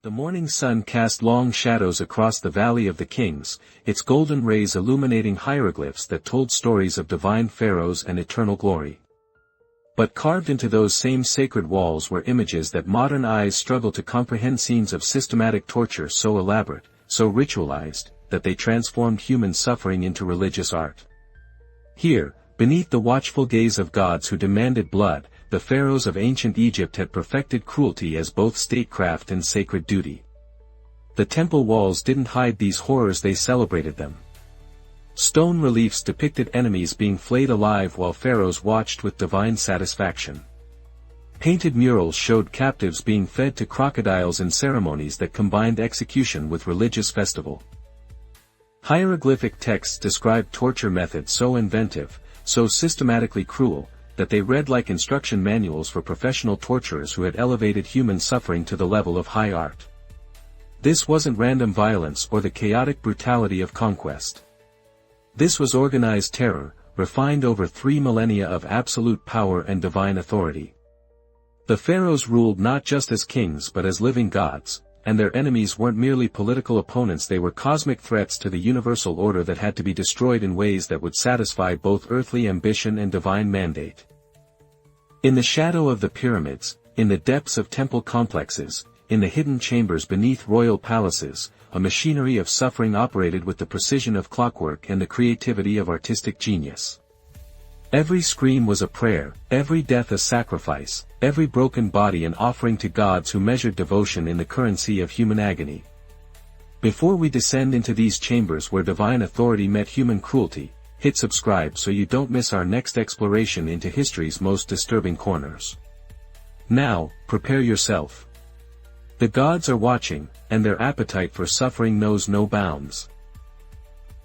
The morning sun cast long shadows across the Valley of the Kings, its golden rays illuminating hieroglyphs that told stories of divine pharaohs and eternal glory. But carved into those same sacred walls were images that modern eyes struggle to comprehend, scenes of systematic torture so elaborate, so ritualized, that they transformed human suffering into religious art. Here, beneath the watchful gaze of gods who demanded blood, the pharaohs of ancient Egypt had perfected cruelty as both statecraft and sacred duty. The temple walls didn't hide these horrors, they celebrated them. Stone reliefs depicted enemies being flayed alive while pharaohs watched with divine satisfaction. Painted murals showed captives being fed to crocodiles in ceremonies that combined execution with religious festival. Hieroglyphic texts described torture methods so inventive, so systematically cruel, that they read like instruction manuals for professional torturers who had elevated human suffering to the level of high art. This wasn't random violence or the chaotic brutality of conquest. This was organized terror, refined over 3 millennia of absolute power and divine authority. The pharaohs ruled not just as kings but as living gods, and their enemies weren't merely political opponents, they were cosmic threats to the universal order that had to be destroyed in ways that would satisfy both earthly ambition and divine mandate. In the shadow of the pyramids, in the depths of temple complexes, in the hidden chambers beneath royal palaces, a machinery of suffering operated with the precision of clockwork and the creativity of artistic genius. Every scream was a prayer, every death a sacrifice, every broken body an offering to gods who measured devotion in the currency of human agony. Before we descend into these chambers where divine authority met human cruelty, hit subscribe so you don't miss our next exploration into history's most disturbing corners. Now, prepare yourself. The gods are watching, and their appetite for suffering knows no bounds.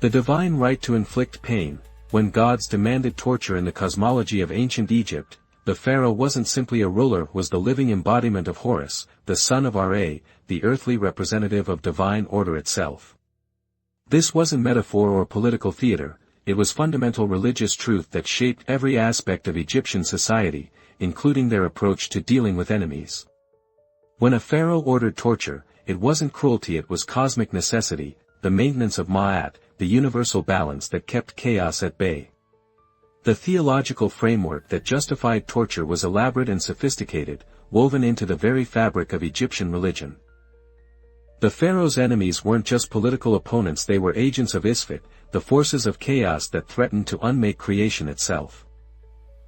The divine right to inflict pain. When gods demanded torture in the cosmology of ancient Egypt, the pharaoh wasn't simply a ruler, was the living embodiment of Horus, the son of Ra, the earthly representative of divine order itself. This wasn't metaphor or political theater, it was fundamental religious truth that shaped every aspect of Egyptian society, including their approach to dealing with enemies. When a pharaoh ordered torture, it wasn't cruelty, it was cosmic necessity, the maintenance of Ma'at, the universal balance that kept chaos at bay. The theological framework that justified torture was elaborate and sophisticated, woven into the very fabric of Egyptian religion. The pharaoh's enemies weren't just political opponents, they were agents of Isfet, the forces of chaos that threatened to unmake creation itself.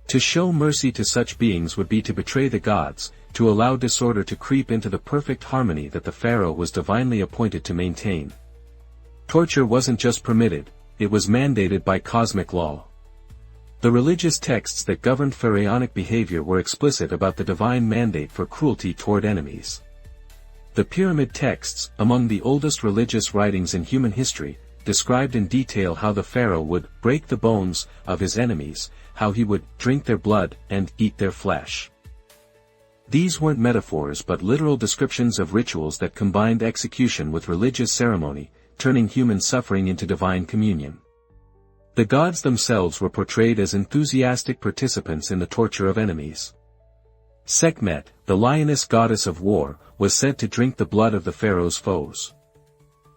To show mercy to such beings would be to betray the gods, to allow disorder to creep into the perfect harmony that the pharaoh was divinely appointed to maintain. Torture wasn't just permitted, it was mandated by cosmic law. The religious texts that governed pharaonic behavior were explicit about the divine mandate for cruelty toward enemies. The pyramid texts, among the oldest religious writings in human history, described in detail how the pharaoh would break the bones of his enemies, how he would drink their blood and eat their flesh. These weren't metaphors but literal descriptions of rituals that combined execution with religious ceremony, turning human suffering into divine communion. The gods themselves were portrayed as enthusiastic participants in the torture of enemies. Sekhmet, the lioness goddess of war, was said to drink the blood of the pharaoh's foes.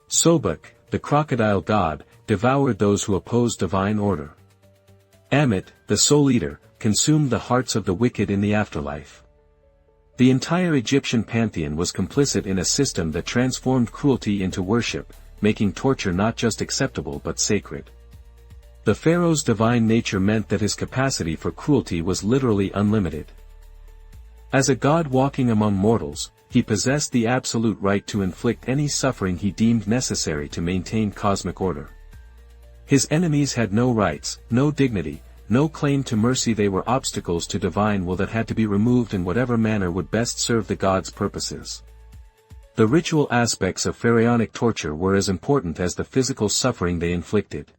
Sobek, the crocodile god, devoured those who opposed divine order. Ammit, the soul eater, consumed the hearts of the wicked in the afterlife. The entire Egyptian pantheon was complicit in a system that transformed cruelty into worship, making torture not just acceptable but sacred. The pharaoh's divine nature meant that his capacity for cruelty was literally unlimited. As a god walking among mortals, he possessed the absolute right to inflict any suffering he deemed necessary to maintain cosmic order. His enemies had no rights, no dignity, no claim to mercy, they were obstacles to divine will that had to be removed in whatever manner would best serve the gods' purposes. The ritual aspects of pharaonic torture were as important as the physical suffering they inflicted.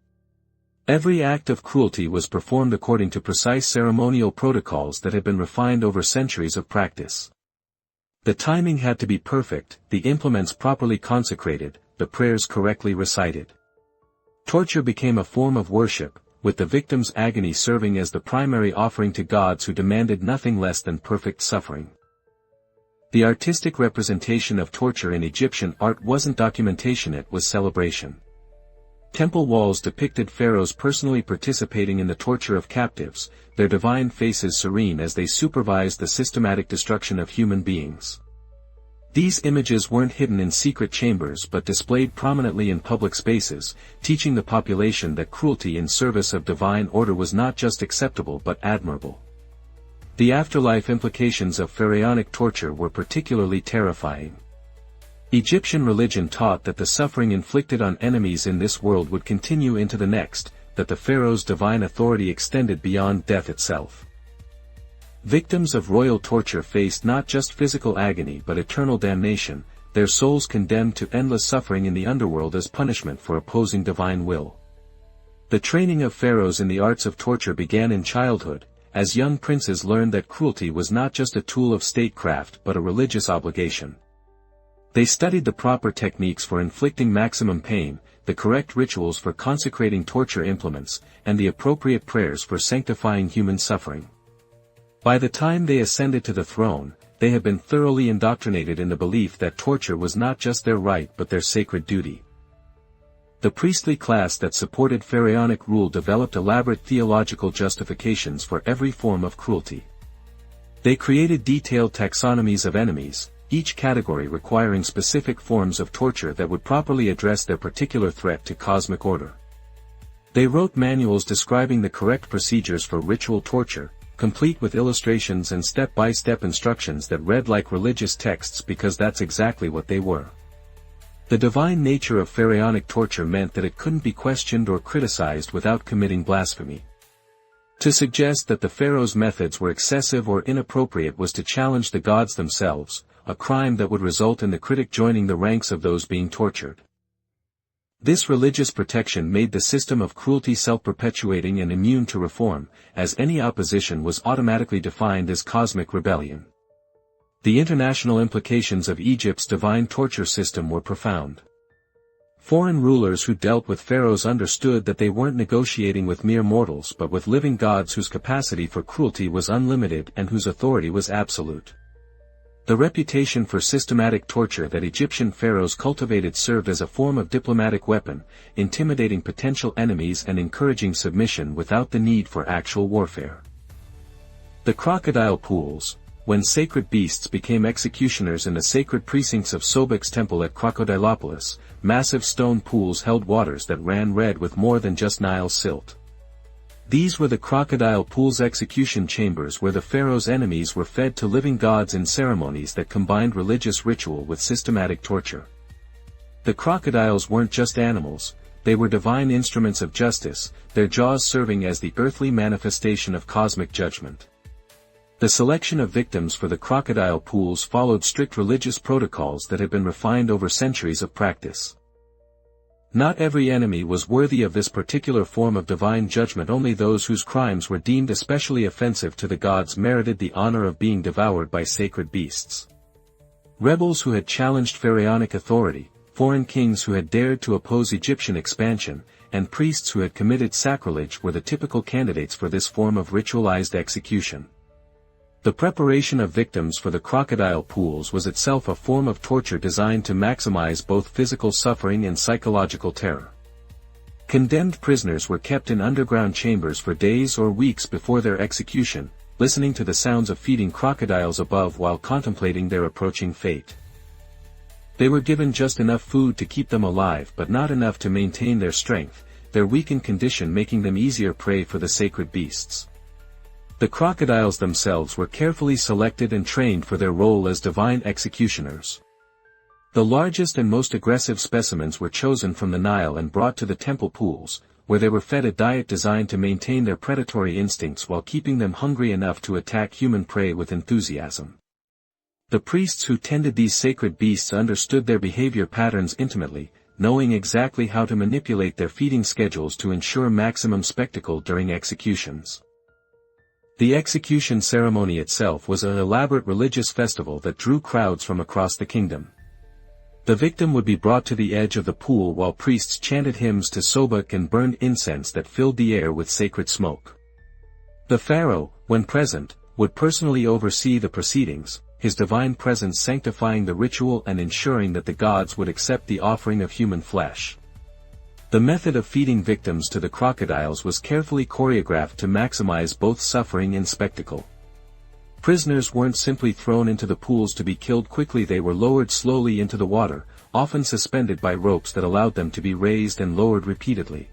Every act of cruelty was performed according to precise ceremonial protocols that had been refined over centuries of practice. The timing had to be perfect, the implements properly consecrated, the prayers correctly recited. Torture became a form of worship, with the victim's agony serving as the primary offering to gods who demanded nothing less than perfect suffering. The artistic representation of torture in Egyptian art wasn't documentation, it was celebration. Temple walls depicted pharaohs personally participating in the torture of captives, their divine faces serene as they supervised the systematic destruction of human beings. These images weren't hidden in secret chambers but displayed prominently in public spaces, teaching the population that cruelty in service of divine order was not just acceptable but admirable. The afterlife implications of pharaonic torture were particularly terrifying. Egyptian religion taught that the suffering inflicted on enemies in this world would continue into the next, that the pharaoh's divine authority extended beyond death itself. Victims of royal torture faced not just physical agony but eternal damnation, their souls condemned to endless suffering in the underworld as punishment for opposing divine will. The training of pharaohs in the arts of torture began in childhood, as young princes learned that cruelty was not just a tool of statecraft but a religious obligation. They studied the proper techniques for inflicting maximum pain, the correct rituals for consecrating torture implements, and the appropriate prayers for sanctifying human suffering. By the time they ascended to the throne, they had been thoroughly indoctrinated in the belief that torture was not just their right but their sacred duty. The priestly class that supported pharaonic rule developed elaborate theological justifications for every form of cruelty. They created detailed taxonomies of enemies, each category requiring specific forms of torture that would properly address their particular threat to cosmic order. They wrote manuals describing the correct procedures for ritual torture, complete with illustrations and step-by-step instructions that read like religious texts because that's exactly what they were. The divine nature of pharaonic torture meant that it couldn't be questioned or criticized without committing blasphemy. To suggest that the pharaoh's methods were excessive or inappropriate was to challenge the gods themselves, a crime that would result in the critic joining the ranks of those being tortured. This religious protection made the system of cruelty self-perpetuating and immune to reform, as any opposition was automatically defined as cosmic rebellion. The international implications of Egypt's divine torture system were profound. Foreign rulers who dealt with pharaohs understood that they weren't negotiating with mere mortals but with living gods whose capacity for cruelty was unlimited and whose authority was absolute. The reputation for systematic torture that Egyptian pharaohs cultivated served as a form of diplomatic weapon, intimidating potential enemies and encouraging submission without the need for actual warfare. The crocodile pools, when sacred beasts became executioners in the sacred precincts of Sobek's temple at Crocodilopolis, massive stone pools held waters that ran red with more than just Nile silt. These were the crocodile pools' execution chambers where the pharaoh's enemies were fed to living gods in ceremonies that combined religious ritual with systematic torture. The crocodiles weren't just animals, they were divine instruments of justice, their jaws serving as the earthly manifestation of cosmic judgment. The selection of victims for the crocodile pools followed strict religious protocols that had been refined over centuries of practice. Not every enemy was worthy of this particular form of divine judgment. Only those whose crimes were deemed especially offensive to the gods merited the honor of being devoured by sacred beasts. Rebels who had challenged pharaonic authority, foreign kings who had dared to oppose Egyptian expansion, and priests who had committed sacrilege were the typical candidates for this form of ritualized execution. The preparation of victims for the crocodile pools was itself a form of torture designed to maximize both physical suffering and psychological terror. Condemned prisoners were kept in underground chambers for days or weeks before their execution, listening to the sounds of feeding crocodiles above while contemplating their approaching fate. They were given just enough food to keep them alive but not enough to maintain their strength, their weakened condition making them easier prey for the sacred beasts. The crocodiles themselves were carefully selected and trained for their role as divine executioners. The largest and most aggressive specimens were chosen from the Nile and brought to the temple pools, where they were fed a diet designed to maintain their predatory instincts while keeping them hungry enough to attack human prey with enthusiasm. The priests who tended these sacred beasts understood their behavior patterns intimately, knowing exactly how to manipulate their feeding schedules to ensure maximum spectacle during executions. The execution ceremony itself was an elaborate religious festival that drew crowds from across the kingdom. The victim would be brought to the edge of the pool while priests chanted hymns to Sobek and burned incense that filled the air with sacred smoke. The pharaoh, when present, would personally oversee the proceedings, his divine presence sanctifying the ritual and ensuring that the gods would accept the offering of human flesh. The method of feeding victims to the crocodiles was carefully choreographed to maximize both suffering and spectacle. Prisoners weren't simply thrown into the pools to be killed quickly, they were lowered slowly into the water, often suspended by ropes that allowed them to be raised and lowered repeatedly.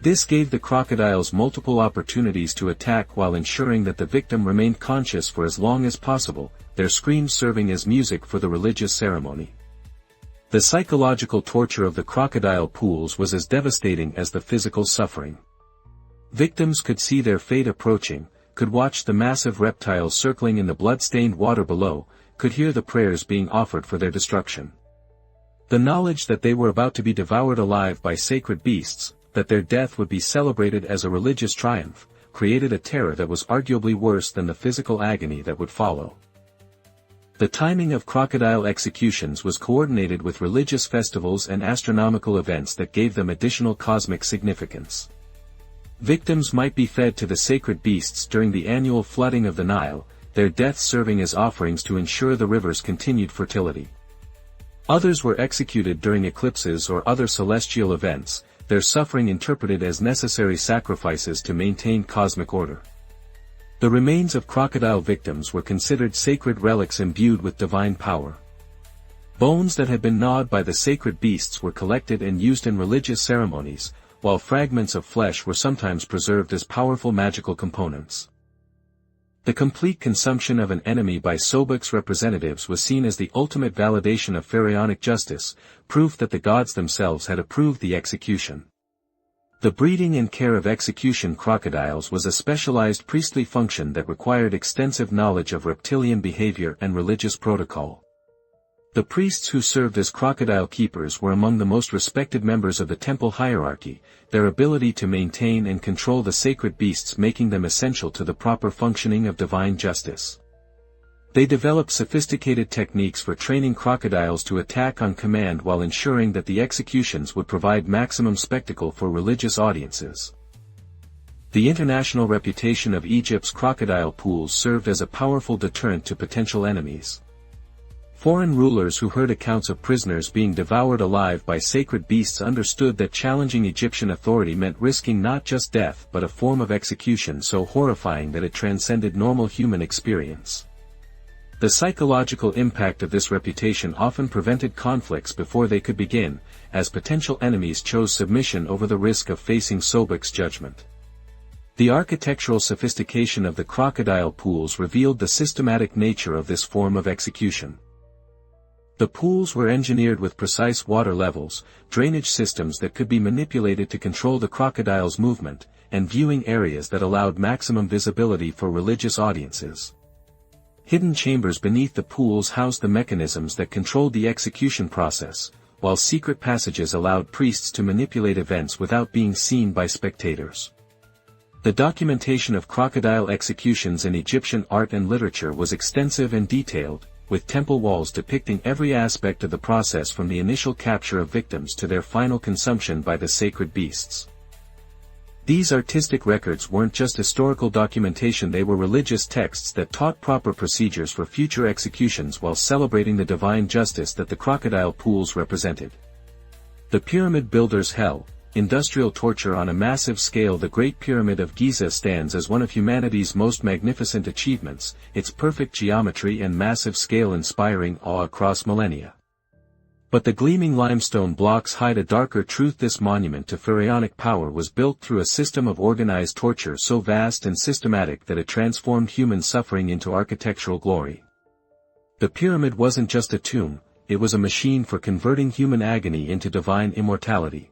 This gave the crocodiles multiple opportunities to attack while ensuring that the victim remained conscious for as long as possible, their screams serving as music for the religious ceremony. The psychological torture of the crocodile pools was as devastating as the physical suffering. Victims could see their fate approaching, could watch the massive reptiles circling in the blood-stained water below, could hear the prayers being offered for their destruction. The knowledge that they were about to be devoured alive by sacred beasts, that their death would be celebrated as a religious triumph, created a terror that was arguably worse than the physical agony that would follow. The timing of crocodile executions was coordinated with religious festivals and astronomical events that gave them additional cosmic significance. Victims might be fed to the sacred beasts during the annual flooding of the Nile, their deaths serving as offerings to ensure the river's continued fertility. Others were executed during eclipses or other celestial events, their suffering interpreted as necessary sacrifices to maintain cosmic order. The remains of crocodile victims were considered sacred relics imbued with divine power. Bones that had been gnawed by the sacred beasts were collected and used in religious ceremonies, while fragments of flesh were sometimes preserved as powerful magical components. The complete consumption of an enemy by Sobek's representatives was seen as the ultimate validation of pharaonic justice, proof that the gods themselves had approved the execution. The breeding and care of execution crocodiles was a specialized priestly function that required extensive knowledge of reptilian behavior and religious protocol. The priests who served as crocodile keepers were among the most respected members of the temple hierarchy, their ability to maintain and control the sacred beasts making them essential to the proper functioning of divine justice. They developed sophisticated techniques for training crocodiles to attack on command while ensuring that the executions would provide maximum spectacle for religious audiences. The international reputation of Egypt's crocodile pools served as a powerful deterrent to potential enemies. Foreign rulers who heard accounts of prisoners being devoured alive by sacred beasts understood that challenging Egyptian authority meant risking not just death but a form of execution so horrifying that it transcended normal human experience. The psychological impact of this reputation often prevented conflicts before they could begin, as potential enemies chose submission over the risk of facing Sobek's judgment. The architectural sophistication of the crocodile pools revealed the systematic nature of this form of execution. The pools were engineered with precise water levels, drainage systems that could be manipulated to control the crocodile's movement, and viewing areas that allowed maximum visibility for religious audiences. Hidden chambers beneath the pools housed the mechanisms that controlled the execution process, while secret passages allowed priests to manipulate events without being seen by spectators. The documentation of crocodile executions in Egyptian art and literature was extensive and detailed, with temple walls depicting every aspect of the process from the initial capture of victims to their final consumption by the sacred beasts. These artistic records weren't just historical documentation, they were religious texts that taught proper procedures for future executions while celebrating the divine justice that the crocodile pools represented. The Pyramid Builder's Hell, industrial torture on a massive scale. The Great Pyramid of Giza stands as one of humanity's most magnificent achievements, its perfect geometry and massive scale inspiring awe across millennia. But the gleaming limestone blocks hide a darker truth. This monument to pharaonic power was built through a system of organized torture so vast and systematic that it transformed human suffering into architectural glory. The pyramid wasn't just a tomb, it was a machine for converting human agony into divine immortality.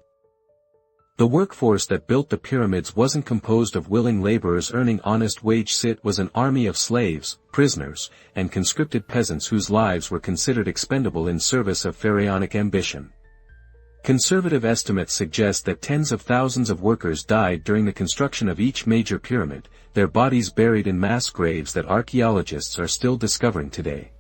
The workforce that built the pyramids wasn't composed of willing laborers earning honest wage. It was an army of slaves, prisoners, and conscripted peasants whose lives were considered expendable in service of pharaonic ambition. Conservative estimates suggest that tens of thousands of workers died during the construction of each major pyramid, their bodies buried in mass graves that archaeologists are still discovering today.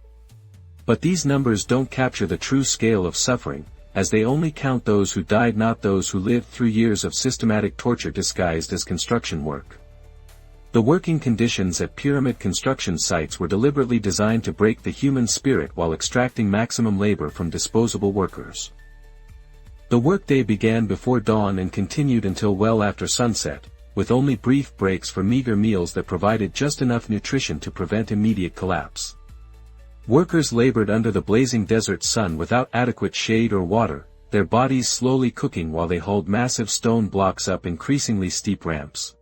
But these numbers don't capture the true scale of suffering, as they only count those who died, not those who lived through years of systematic torture disguised as construction work. The working conditions at pyramid construction sites were deliberately designed to break the human spirit while extracting maximum labor from disposable workers. The workday began before dawn and continued until well after sunset, with only brief breaks for meager meals that provided just enough nutrition to prevent immediate collapse. Workers labored under the blazing desert sun without adequate shade or water, their bodies slowly cooking while they hauled massive stone blocks up increasingly steep ramps.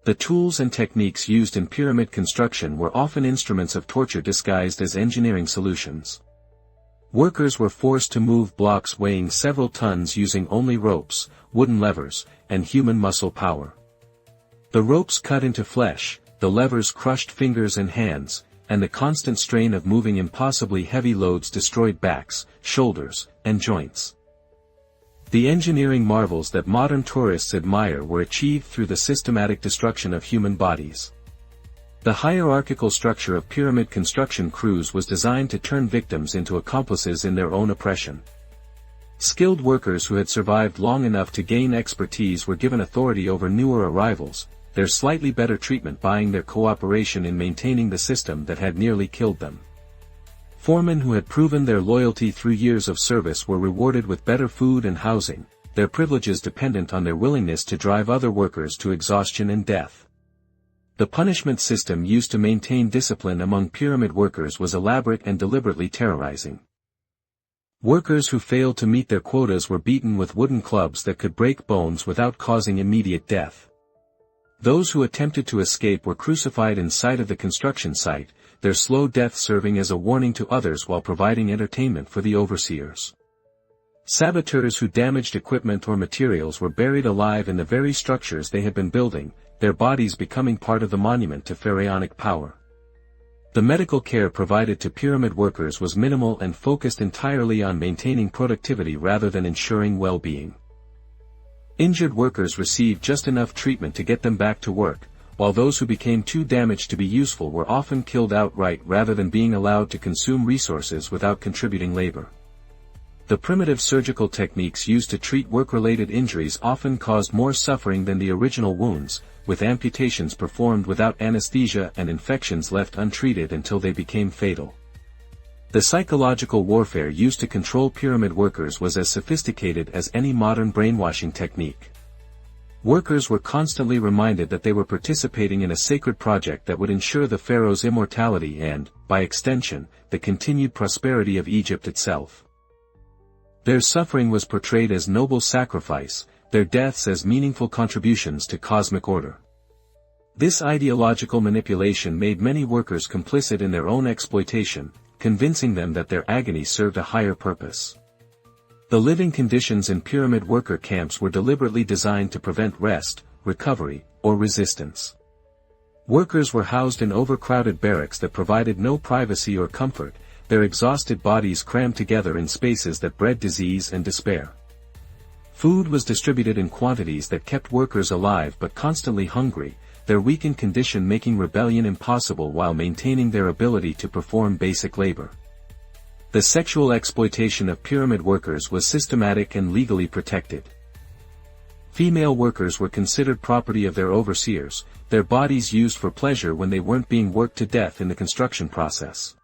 The tools and techniques used in pyramid construction were often instruments of torture disguised as engineering solutions. Workers were forced to move blocks weighing several tons using only ropes, wooden levers, and human muscle power. The ropes cut into flesh, the levers crushed fingers and hands, and the constant strain of moving impossibly heavy loads destroyed backs, shoulders, and joints. The engineering marvels that modern tourists admire were achieved through the systematic destruction of human bodies. The hierarchical structure of pyramid construction crews was designed to turn victims into accomplices in their own oppression. Skilled workers who had survived long enough to gain expertise were given authority over newer arrivals, their slightly better treatment buying their cooperation in maintaining the system that had nearly killed them. Foremen who had proven their loyalty through years of service were rewarded with better food and housing, their privileges dependent on their willingness to drive other workers to exhaustion and death. The punishment system used to maintain discipline among pyramid workers was elaborate and deliberately terrorizing. Workers who failed to meet their quotas were beaten with wooden clubs that could break bones without causing immediate death. Those who attempted to escape were crucified in sight of the construction site, their slow death serving as a warning to others while providing entertainment for the overseers. Saboteurs who damaged equipment or materials were buried alive in the very structures they had been building, their bodies becoming part of the monument to pharaonic power. The medical care provided to pyramid workers was minimal and focused entirely on maintaining productivity rather than ensuring well-being. Injured workers received just enough treatment to get them back to work, while those who became too damaged to be useful were often killed outright rather than being allowed to consume resources without contributing labor. The primitive surgical techniques used to treat work-related injuries often caused more suffering than the original wounds, with amputations performed without anesthesia and infections left untreated until they became fatal. The psychological warfare used to control pyramid workers was as sophisticated as any modern brainwashing technique. Workers were constantly reminded that they were participating in a sacred project that would ensure the pharaoh's immortality and, by extension, the continued prosperity of Egypt itself. Their suffering was portrayed as noble sacrifice, their deaths as meaningful contributions to cosmic order. This ideological manipulation made many workers complicit in their own exploitation, convincing them that their agony served a higher purpose. The living conditions in pyramid worker camps were deliberately designed to prevent rest, recovery, or resistance. Workers were housed in overcrowded barracks that provided no privacy or comfort, their exhausted bodies crammed together in spaces that bred disease and despair. Food was distributed in quantities that kept workers alive but constantly hungry, their weakened condition making rebellion impossible while maintaining their ability to perform basic labor. The sexual exploitation of pyramid workers was systematic and legally protected. Female workers were considered property of their overseers, their bodies used for pleasure when they weren't being worked to death in the construction process.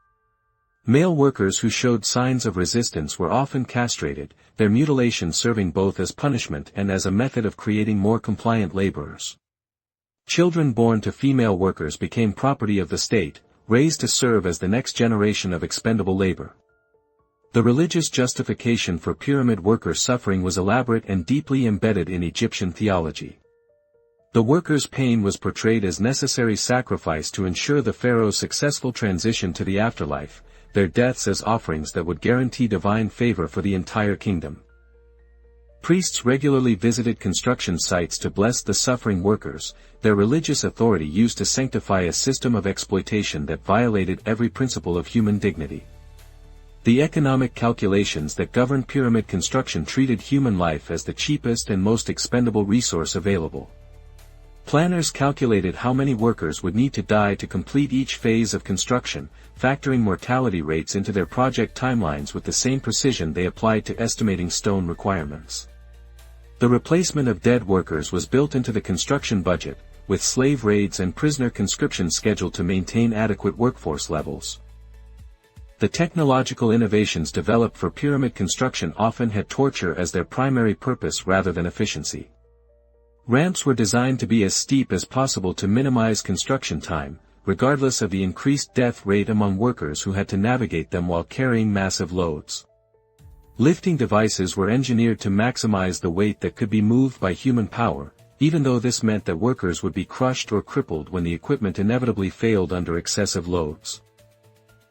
Male workers who showed signs of resistance were often castrated, their mutilation serving both as punishment and as a method of creating more compliant laborers. Children born to female workers became property of the state, raised to serve as the next generation of expendable labor. The religious justification for pyramid worker suffering was elaborate and deeply embedded in Egyptian theology. The workers' pain was portrayed as necessary sacrifice to ensure the pharaoh's successful transition to the afterlife, their deaths as offerings that would guarantee divine favor for the entire kingdom. Priests regularly visited construction sites to bless the suffering workers, their religious authority used to sanctify a system of exploitation that violated every principle of human dignity. The economic calculations that governed pyramid construction treated human life as the cheapest and most expendable resource available. Planners calculated how many workers would need to die to complete each phase of construction, factoring mortality rates into their project timelines with the same precision they applied to estimating stone requirements. The replacement of dead workers was built into the construction budget, with slave raids and prisoner conscription scheduled to maintain adequate workforce levels. The technological innovations developed for pyramid construction often had torture as their primary purpose rather than efficiency. Ramps were designed to be as steep as possible to minimize construction time, regardless of the increased death rate among workers who had to navigate them while carrying massive loads. Lifting devices were engineered to maximize the weight that could be moved by human power, even though this meant that workers would be crushed or crippled when the equipment inevitably failed under excessive loads.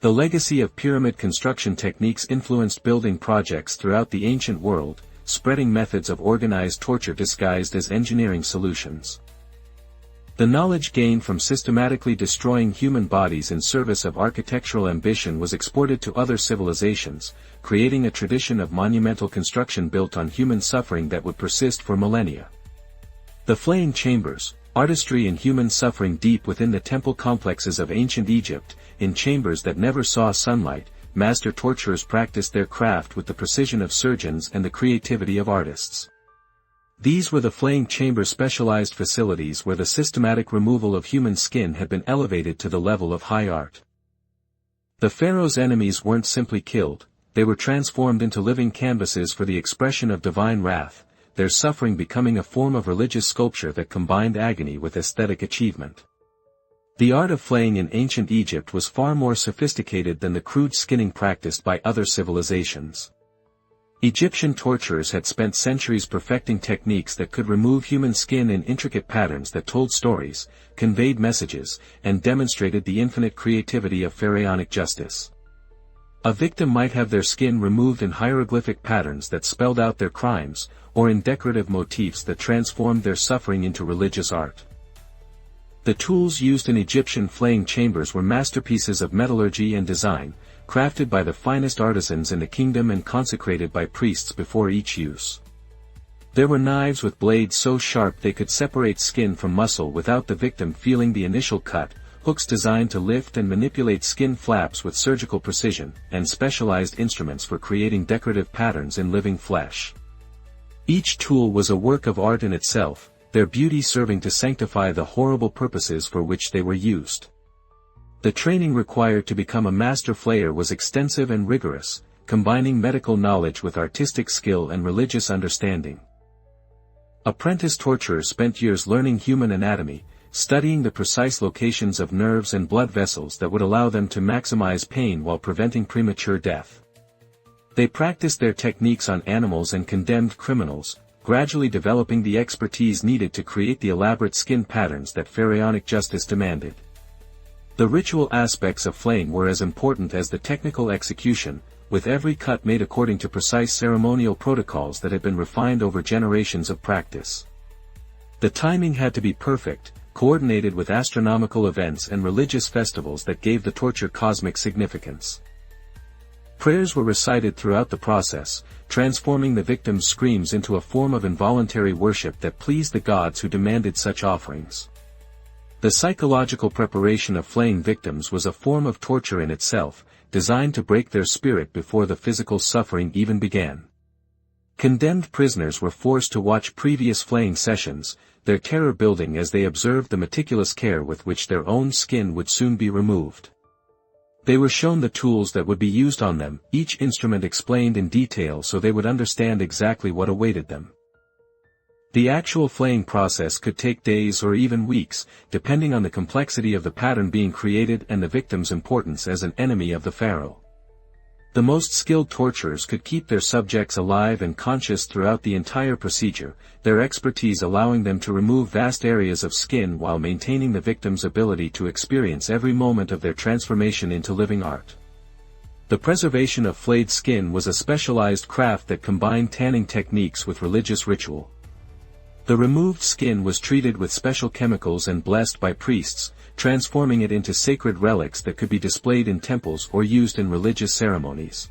The legacy of pyramid construction techniques influenced building projects throughout the ancient world, spreading methods of organized torture disguised as engineering solutions. The knowledge gained from systematically destroying human bodies in service of architectural ambition was exported to other civilizations, creating a tradition of monumental construction built on human suffering that would persist for millennia. The flaying chambers, artistry in human suffering deep within the temple complexes of ancient Egypt, in chambers that never saw sunlight, master torturers practiced their craft with the precision of surgeons and the creativity of artists. These were the flaying chamber specialized facilities where the systematic removal of human skin had been elevated to the level of high art. The pharaoh's enemies weren't simply killed, they were transformed into living canvases for the expression of divine wrath, their suffering becoming a form of religious sculpture that combined agony with aesthetic achievement. The art of flaying in ancient Egypt was far more sophisticated than the crude skinning practiced by other civilizations. Egyptian torturers had spent centuries perfecting techniques that could remove human skin in intricate patterns that told stories, conveyed messages, and demonstrated the infinite creativity of pharaonic justice. A victim might have their skin removed in hieroglyphic patterns that spelled out their crimes, or in decorative motifs that transformed their suffering into religious art. The tools used in Egyptian flaying chambers were masterpieces of metallurgy and design, crafted by the finest artisans in the kingdom and consecrated by priests before each use. There were knives with blades so sharp they could separate skin from muscle without the victim feeling the initial cut, hooks designed to lift and manipulate skin flaps with surgical precision, and specialized instruments for creating decorative patterns in living flesh. Each tool was a work of art in itself, their beauty serving to sanctify the horrible purposes for which they were used. The training required to become a master flayer was extensive and rigorous, combining medical knowledge with artistic skill and religious understanding. Apprentice torturers spent years learning human anatomy, studying the precise locations of nerves and blood vessels that would allow them to maximize pain while preventing premature death. They practiced their techniques on animals and condemned criminals, gradually developing the expertise needed to create the elaborate skin patterns that pharaonic justice demanded. The ritual aspects of flaying were as important as the technical execution, with every cut made according to precise ceremonial protocols that had been refined over generations of practice. The timing had to be perfect, coordinated with astronomical events and religious festivals that gave the torture cosmic significance. Prayers were recited throughout the process, transforming the victim's screams into a form of involuntary worship that pleased the gods who demanded such offerings. The psychological preparation of flaying victims was a form of torture in itself, designed to break their spirit before the physical suffering even began. Condemned prisoners were forced to watch previous flaying sessions, their terror building as they observed the meticulous care with which their own skin would soon be removed. They were shown the tools that would be used on them, each instrument explained in detail so they would understand exactly what awaited them. The actual flaying process could take days or even weeks, depending on the complexity of the pattern being created and the victim's importance as an enemy of the pharaoh. The most skilled torturers could keep their subjects alive and conscious throughout the entire procedure, their expertise allowing them to remove vast areas of skin while maintaining the victim's ability to experience every moment of their transformation into living art. The preservation of flayed skin was a specialized craft that combined tanning techniques with religious ritual. The removed skin was treated with special chemicals and blessed by priests, transforming it into sacred relics that could be displayed in temples or used in religious ceremonies.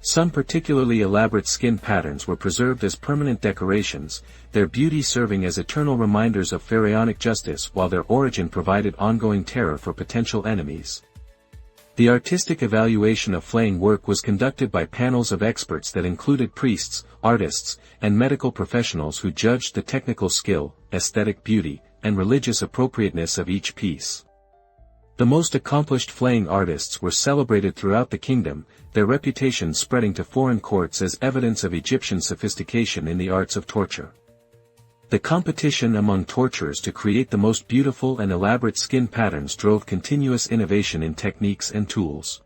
Some particularly elaborate skin patterns were preserved as permanent decorations, their beauty serving as eternal reminders of pharaonic justice while their origin provided ongoing terror for potential enemies. The artistic evaluation of flaying work was conducted by panels of experts that included priests, artists, and medical professionals who judged the technical skill, aesthetic beauty, and religious appropriateness of each piece. The most accomplished flaying artists were celebrated throughout the kingdom, their reputation spreading to foreign courts as evidence of Egyptian sophistication in the arts of torture. The competition among torturers to create the most beautiful and elaborate skin patterns drove continuous innovation in techniques and tools.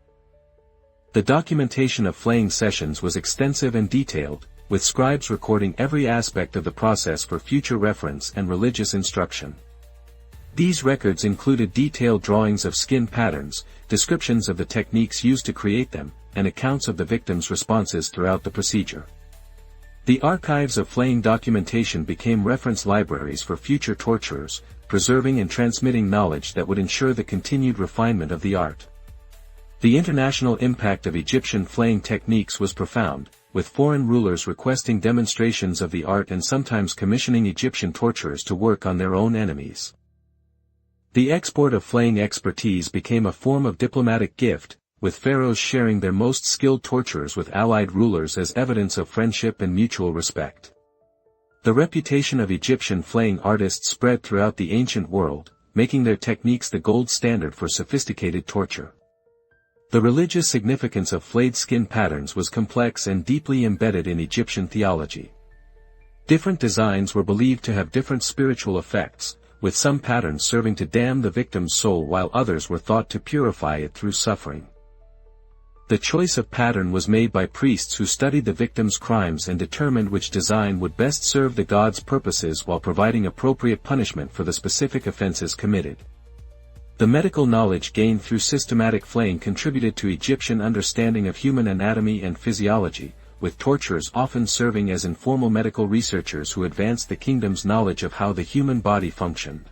The documentation of flaying sessions was extensive and detailed, with scribes recording every aspect of the process for future reference and religious instruction. These records included detailed drawings of skin patterns, descriptions of the techniques used to create them, and accounts of the victims' responses throughout the procedure. The archives of flaying documentation became reference libraries for future torturers, preserving and transmitting knowledge that would ensure the continued refinement of the art. The international impact of Egyptian flaying techniques was profound, with foreign rulers requesting demonstrations of the art and sometimes commissioning Egyptian torturers to work on their own enemies. The export of flaying expertise became a form of diplomatic gift, with pharaohs sharing their most skilled torturers with allied rulers as evidence of friendship and mutual respect. The reputation of Egyptian flaying artists spread throughout the ancient world, making their techniques the gold standard for sophisticated torture. The religious significance of flayed skin patterns was complex and deeply embedded in Egyptian theology. Different designs were believed to have different spiritual effects, with some patterns serving to damn the victim's soul while others were thought to purify it through suffering. The choice of pattern was made by priests who studied the victim's crimes and determined which design would best serve the god's purposes while providing appropriate punishment for the specific offenses committed. The medical knowledge gained through systematic flaying contributed to Egyptian understanding of human anatomy and physiology, with torturers often serving as informal medical researchers who advanced the kingdom's knowledge of how the human body functioned.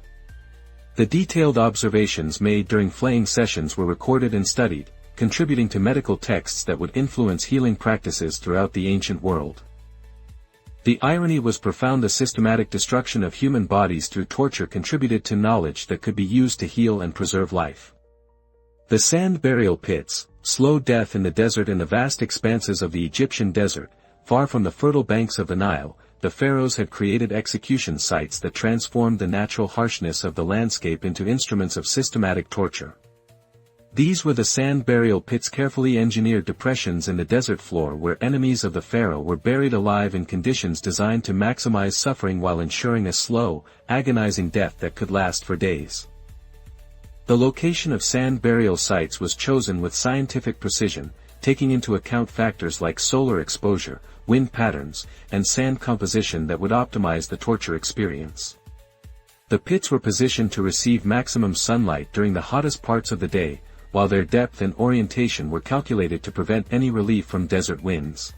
The detailed observations made during flaying sessions were recorded and studied, contributing to medical texts that would influence healing practices throughout the ancient world. The irony was profound. The systematic destruction of human bodies through torture contributed to knowledge that could be used to heal and preserve life. The sand burial pits, slow death in the desert and the vast expanses of the Egyptian desert, far from the fertile banks of the Nile, the pharaohs had created execution sites that transformed the natural harshness of the landscape into instruments of systematic torture. These were the sand burial pits, carefully engineered depressions in the desert floor where enemies of the pharaoh were buried alive in conditions designed to maximize suffering while ensuring a slow, agonizing death that could last for days. The location of sand burial sites was chosen with scientific precision, taking into account factors like solar exposure, wind patterns, and sand composition that would optimize the torture experience. The pits were positioned to receive maximum sunlight during the hottest parts of the day, while their depth and orientation were calculated to prevent any relief from desert winds.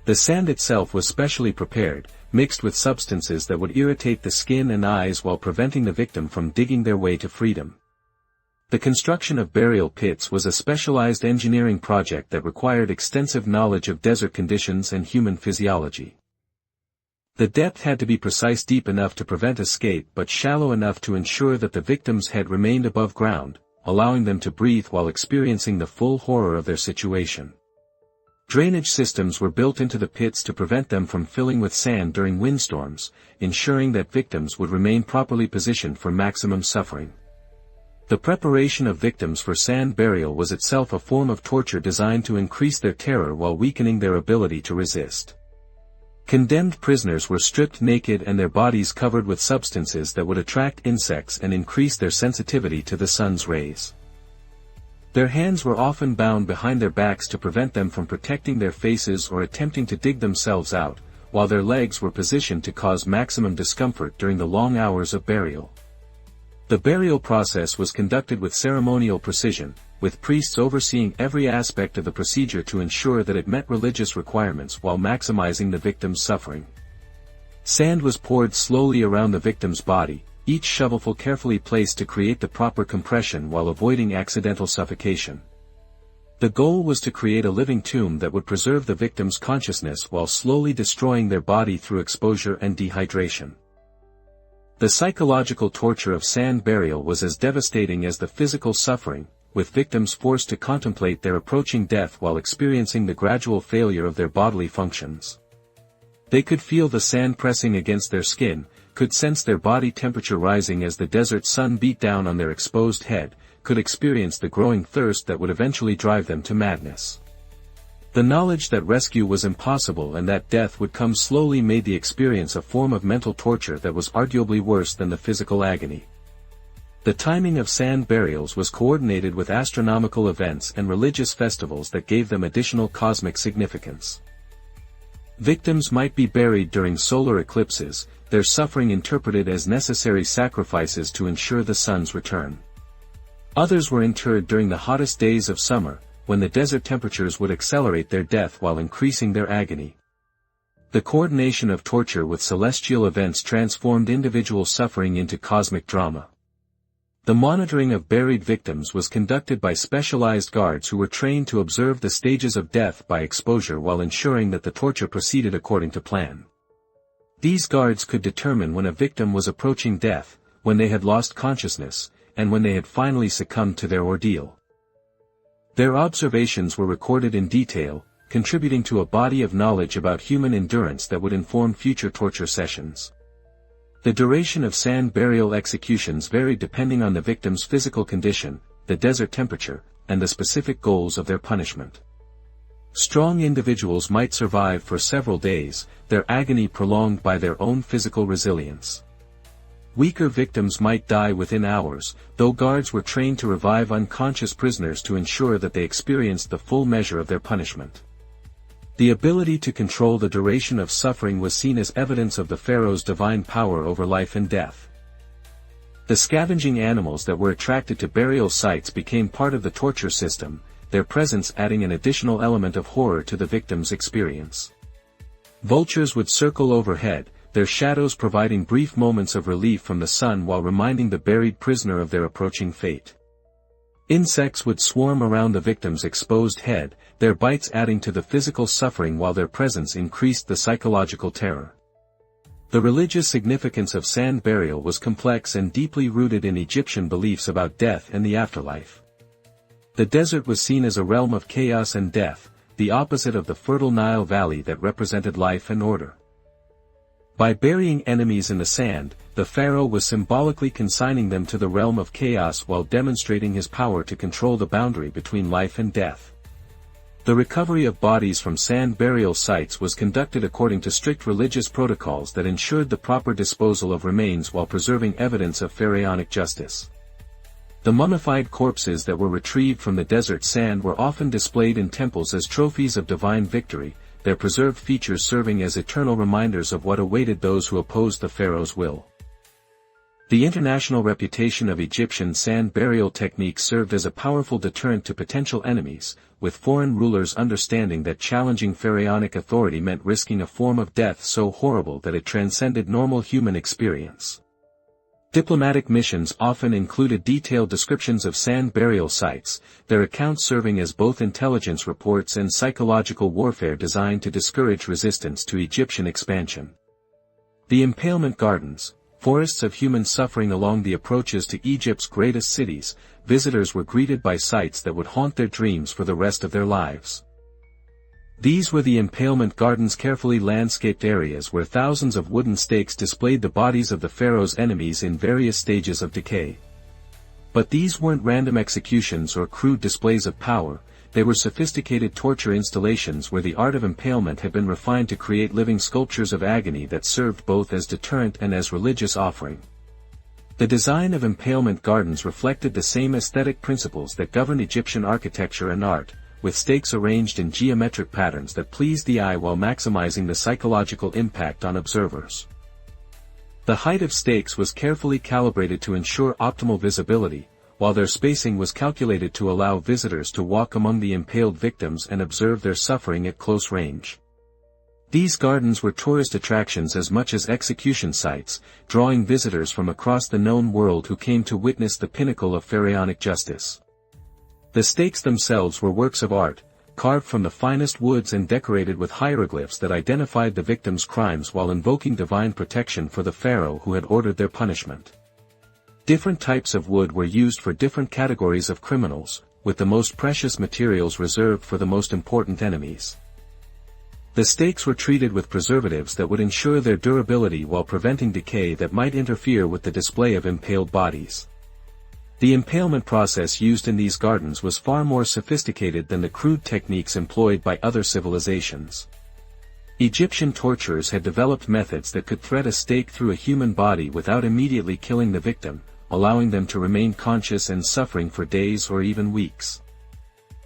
The sand itself was specially prepared, mixed with substances that would irritate the skin and eyes while preventing the victim from digging their way to freedom. The construction of burial pits was a specialized engineering project that required extensive knowledge of desert conditions and human physiology. The depth had to be precise, deep enough to prevent escape but shallow enough to ensure that the victim's head remained above ground, allowing them to breathe while experiencing the full horror of their situation. Drainage systems were built into the pits to prevent them from filling with sand during windstorms, ensuring that victims would remain properly positioned for maximum suffering. The preparation of victims for sand burial was itself a form of torture designed to increase their terror while weakening their ability to resist. Condemned prisoners were stripped naked and their bodies covered with substances that would attract insects and increase their sensitivity to the sun's rays. Their hands were often bound behind their backs to prevent them from protecting their faces or attempting to dig themselves out, while their legs were positioned to cause maximum discomfort during the long hours of burial. The burial process was conducted with ceremonial precision, with priests overseeing every aspect of the procedure to ensure that it met religious requirements while maximizing the victim's suffering. Sand was poured slowly around the victim's body, each shovelful carefully placed to create the proper compression while avoiding accidental suffocation. The goal was to create a living tomb that would preserve the victim's consciousness while slowly destroying their body through exposure and dehydration. The psychological torture of sand burial was as devastating as the physical suffering, with victims forced to contemplate their approaching death while experiencing the gradual failure of their bodily functions. They could feel the sand pressing against their skin, could sense their body temperature rising as the desert sun beat down on their exposed head, could experience the growing thirst that would eventually drive them to madness. The knowledge that rescue was impossible and that death would come slowly made the experience a form of mental torture that was arguably worse than the physical agony. The timing of sand burials was coordinated with astronomical events and religious festivals that gave them additional cosmic significance. Victims might be buried during solar eclipses, their suffering interpreted as necessary sacrifices to ensure the sun's return. Others were interred during the hottest days of summer, when the desert temperatures would accelerate their death while increasing their agony. The coordination of torture with celestial events transformed individual suffering into cosmic drama. The monitoring of buried victims was conducted by specialized guards who were trained to observe the stages of death by exposure while ensuring that the torture proceeded according to plan. These guards could determine when a victim was approaching death, when they had lost consciousness, and when they had finally succumbed to their ordeal. Their observations were recorded in detail, contributing to a body of knowledge about human endurance that would inform future torture sessions. The duration of sand burial executions varied depending on the victim's physical condition, the desert temperature, and the specific goals of their punishment. Strong individuals might survive for several days, their agony prolonged by their own physical resilience. Weaker victims might die within hours, though guards were trained to revive unconscious prisoners to ensure that they experienced the full measure of their punishment. The ability to control the duration of suffering was seen as evidence of the pharaoh's divine power over life and death. The scavenging animals that were attracted to burial sites became part of the torture system, their presence adding an additional element of horror to the victim's experience. Vultures would circle overhead, their shadows providing brief moments of relief from the sun while reminding the buried prisoner of their approaching fate. Insects would swarm around the victim's exposed head, their bites adding to the physical suffering while their presence increased the psychological terror. The religious significance of sand burial was complex and deeply rooted in Egyptian beliefs about death and the afterlife. The desert was seen as a realm of chaos and death, the opposite of the fertile Nile Valley that represented life and order. By burying enemies in the sand, the pharaoh was symbolically consigning them to the realm of chaos while demonstrating his power to control the boundary between life and death. The recovery of bodies from sand burial sites was conducted according to strict religious protocols that ensured the proper disposal of remains while preserving evidence of pharaonic justice. The mummified corpses that were retrieved from the desert sand were often displayed in temples as trophies of divine victory, their preserved features serving as eternal reminders of what awaited those who opposed the pharaoh's will. The international reputation of Egyptian sand burial techniques served as a powerful deterrent to potential enemies, with foreign rulers understanding that challenging pharaonic authority meant risking a form of death so horrible that it transcended normal human experience. Diplomatic missions often included detailed descriptions of sand burial sites, their accounts serving as both intelligence reports and psychological warfare designed to discourage resistance to Egyptian expansion. The impalement gardens, forests of human suffering along the approaches to Egypt's greatest cities, visitors were greeted by sights that would haunt their dreams for the rest of their lives. These were the impalement gardens, carefully landscaped areas where thousands of wooden stakes displayed the bodies of the pharaoh's enemies in various stages of decay. But these weren't random executions or crude displays of power, they were sophisticated torture installations where the art of impalement had been refined to create living sculptures of agony that served both as deterrent and as religious offering. The design of impalement gardens reflected the same aesthetic principles that governed Egyptian architecture and art, with stakes arranged in geometric patterns that pleased the eye while maximizing the psychological impact on observers. The height of stakes was carefully calibrated to ensure optimal visibility, while their spacing was calculated to allow visitors to walk among the impaled victims and observe their suffering at close range. These gardens were tourist attractions as much as execution sites, drawing visitors from across the known world who came to witness the pinnacle of pharaonic justice. The stakes themselves were works of art, carved from the finest woods and decorated with hieroglyphs that identified the victims' crimes while invoking divine protection for the pharaoh who had ordered their punishment. Different types of wood were used for different categories of criminals, with the most precious materials reserved for the most important enemies. The steaks were treated with preservatives that would ensure their durability while preventing decay that might interfere with the display of impaled bodies. The impalement process used in these gardens was far more sophisticated than the crude techniques employed by other civilizations. Egyptian torturers had developed methods that could thread a stake through a human body without immediately killing the victim, allowing them to remain conscious and suffering for days or even weeks.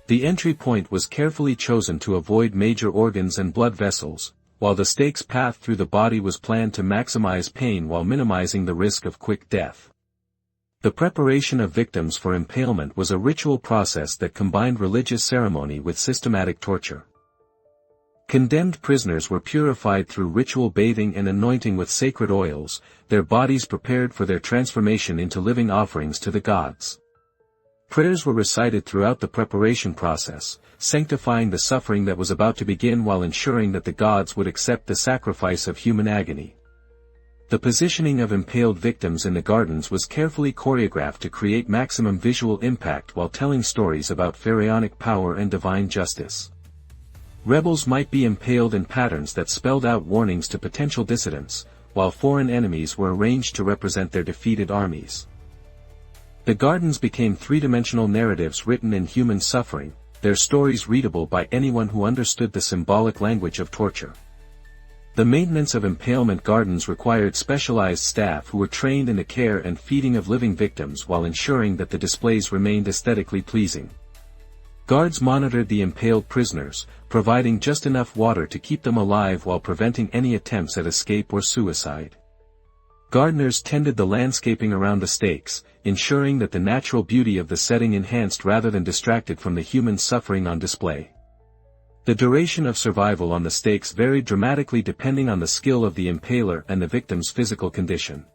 The entry point was carefully chosen to avoid major organs and blood vessels, while the stake's path through the body was planned to maximize pain while minimizing the risk of quick death. The preparation of victims for impalement was a ritual process that combined religious ceremony with systematic torture. Condemned prisoners were purified through ritual bathing and anointing with sacred oils, their bodies prepared for their transformation into living offerings to the gods. Prayers were recited throughout the preparation process, sanctifying the suffering that was about to begin while ensuring that the gods would accept the sacrifice of human agony. The positioning of impaled victims in the gardens was carefully choreographed to create maximum visual impact while telling stories about pharaonic power and divine justice. Rebels might be impaled in patterns that spelled out warnings to potential dissidents, while foreign enemies were arranged to represent their defeated armies. The gardens became three-dimensional narratives written in human suffering, their stories readable by anyone who understood the symbolic language of torture. The maintenance of impalement gardens required specialized staff who were trained in the care and feeding of living victims while ensuring that the displays remained aesthetically pleasing. Guards monitored the impaled prisoners, providing just enough water to keep them alive while preventing any attempts at escape or suicide. Gardeners tended the landscaping around the stakes, ensuring that the natural beauty of the setting enhanced rather than distracted from the human suffering on display. The duration of survival on the stakes varied dramatically depending on the skill of the impaler and the victim's physical condition.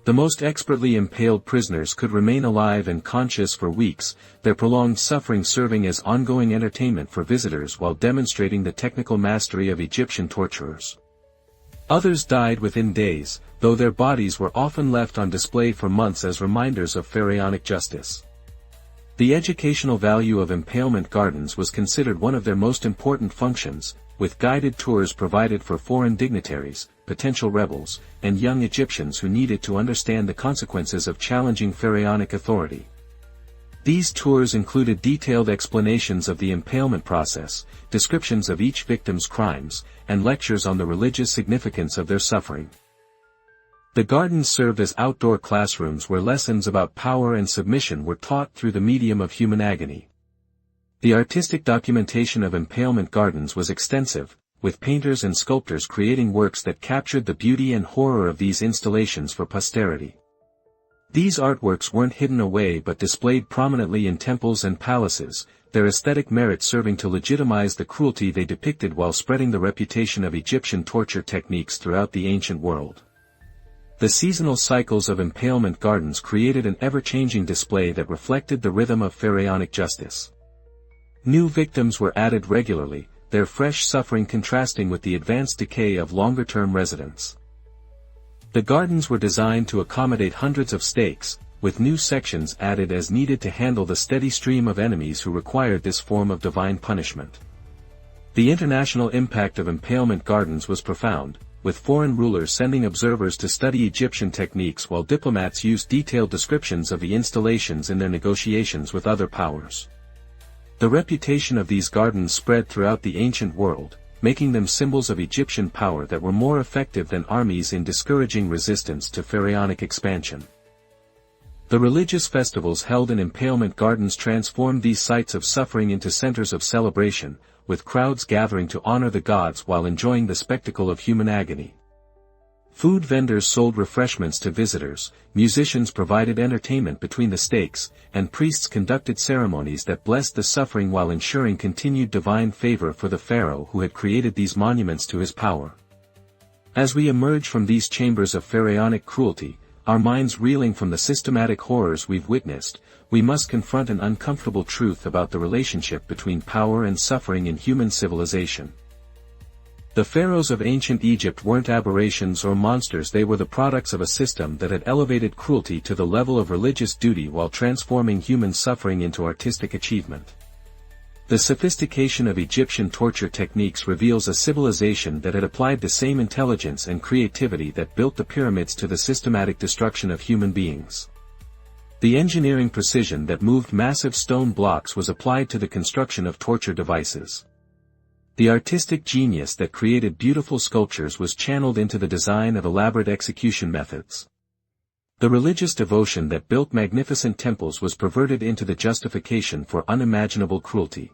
The most expertly impaled prisoners could remain alive and conscious for weeks, their prolonged suffering serving as ongoing entertainment for visitors while demonstrating the technical mastery of Egyptian torturers. Others died within days, though their bodies were often left on display for months as reminders of pharaonic justice. The educational value of impalement gardens was considered one of their most important functions, with guided tours provided for foreign dignitaries, potential rebels, and young Egyptians who needed to understand the consequences of challenging pharaonic authority. These tours included detailed explanations of the impalement process, descriptions of each victim's crimes, and lectures on the religious significance of their suffering. The gardens served as outdoor classrooms where lessons about power and submission were taught through the medium of human agony. The artistic documentation of impalement gardens was extensive, with painters and sculptors creating works that captured the beauty and horror of these installations for posterity. These artworks weren't hidden away but displayed prominently in temples and palaces, their aesthetic merit serving to legitimize the cruelty they depicted while spreading the reputation of Egyptian torture techniques throughout the ancient world. The seasonal cycles of impalement gardens created an ever-changing display that reflected the rhythm of pharaonic justice. New victims were added regularly, their fresh suffering contrasting with the advanced decay of longer-term residents. The gardens were designed to accommodate hundreds of stakes, with new sections added as needed to handle the steady stream of enemies who required this form of divine punishment. The international impact of impalement gardens was profound, with foreign rulers sending observers to study Egyptian techniques while diplomats used detailed descriptions of the installations in their negotiations with other powers. The reputation of these gardens spread throughout the ancient world, making them symbols of Egyptian power that were more effective than armies in discouraging resistance to pharaonic expansion. The religious festivals held in impalement gardens transformed these sites of suffering into centers of celebration, with crowds gathering to honor the gods while enjoying the spectacle of human agony. Food vendors sold refreshments to visitors, musicians provided entertainment between the stakes, and priests conducted ceremonies that blessed the suffering while ensuring continued divine favor for the pharaoh who had created these monuments to his power. As we emerge from these chambers of pharaonic cruelty, our minds reeling from the systematic horrors we've witnessed, we must confront an uncomfortable truth about the relationship between power and suffering in human civilization. The pharaohs of ancient Egypt weren't aberrations or monsters, they were the products of a system that had elevated cruelty to the level of religious duty while transforming human suffering into artistic achievement. The sophistication of Egyptian torture techniques reveals a civilization that had applied the same intelligence and creativity that built the pyramids to the systematic destruction of human beings. The engineering precision that moved massive stone blocks was applied to the construction of torture devices. The artistic genius that created beautiful sculptures was channeled into the design of elaborate execution methods. The religious devotion that built magnificent temples was perverted into the justification for unimaginable cruelty.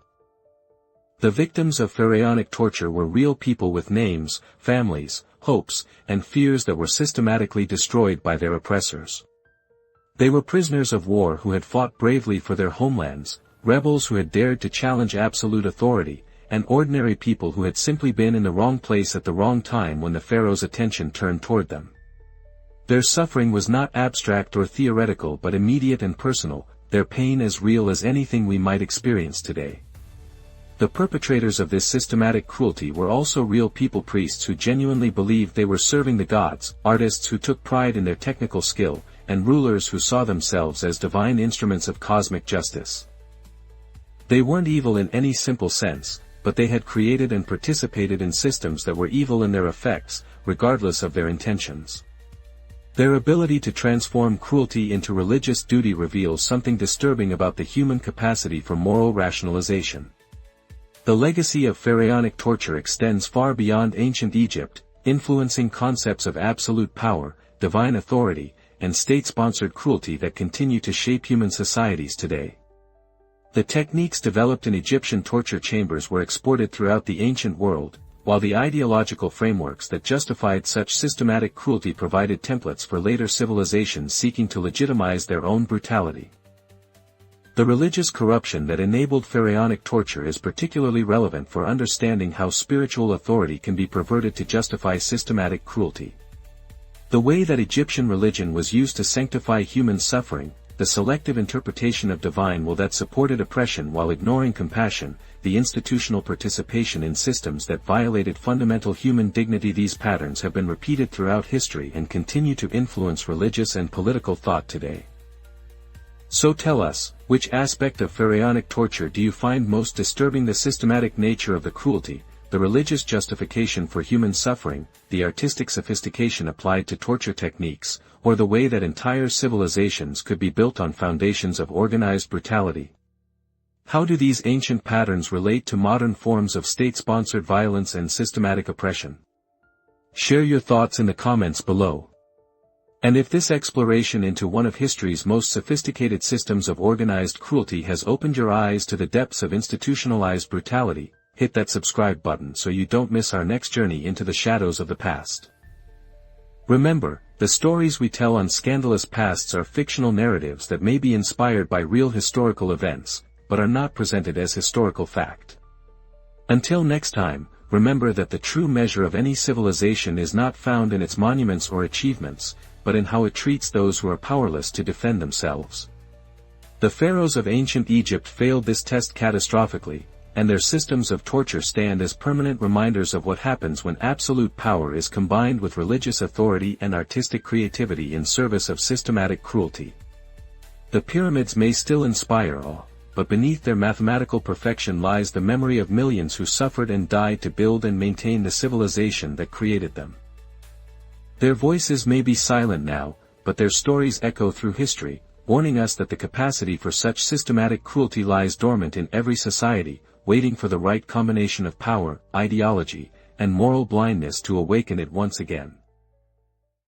The victims of pharaonic torture were real people with names, families, hopes, and fears that were systematically destroyed by their oppressors. They were prisoners of war who had fought bravely for their homelands, rebels who had dared to challenge absolute authority, and ordinary people who had simply been in the wrong place at the wrong time when the pharaoh's attention turned toward them. Their suffering was not abstract or theoretical but immediate and personal, their pain as real as anything we might experience today. The perpetrators of this systematic cruelty were also real people, priests who genuinely believed they were serving the gods, artists who took pride in their technical skill, and rulers who saw themselves as divine instruments of cosmic justice. They weren't evil in any simple sense, but they had created and participated in systems that were evil in their effects, regardless of their intentions. Their ability to transform cruelty into religious duty reveals something disturbing about the human capacity for moral rationalization. The legacy of pharaonic torture extends far beyond ancient Egypt, influencing concepts of absolute power, divine authority, and state-sponsored cruelty that continue to shape human societies today. The techniques developed in Egyptian torture chambers were exported throughout the ancient world, while the ideological frameworks that justified such systematic cruelty provided templates for later civilizations seeking to legitimize their own brutality. The religious corruption that enabled pharaonic torture is particularly relevant for understanding how spiritual authority can be perverted to justify systematic cruelty. The way that Egyptian religion was used to sanctify human suffering, the selective interpretation of divine will that supported oppression while ignoring compassion, the institutional participation in systems that violated fundamental human dignity. These patterns have been repeated throughout history and continue to influence religious and political thought today. So tell us, which aspect of pharaonic torture do you find most disturbing? The systematic nature of the cruelty, the religious justification for human suffering, the artistic sophistication applied to torture techniques, or the way that entire civilizations could be built on foundations of organized brutality? How do these ancient patterns relate to modern forms of state-sponsored violence and systematic oppression? Share your thoughts in the comments below. And if this exploration into one of history's most sophisticated systems of organized cruelty has opened your eyes to the depths of institutionalized brutality, hit that subscribe button so you don't miss our next journey into the shadows of the past. Remember, the stories we tell on Scandalous Pasts are fictional narratives that may be inspired by real historical events, but are not presented as historical fact. Until next time, remember that the true measure of any civilization is not found in its monuments or achievements, but in how it treats those who are powerless to defend themselves. The pharaohs of ancient Egypt failed this test catastrophically, and their systems of torture stand as permanent reminders of what happens when absolute power is combined with religious authority and artistic creativity in service of systematic cruelty. The pyramids may still inspire awe, but beneath their mathematical perfection lies the memory of millions who suffered and died to build and maintain the civilization that created them. Their voices may be silent now, but their stories echo through history, warning us that the capacity for such systematic cruelty lies dormant in every society, waiting for the right combination of power, ideology, and moral blindness to awaken it once again.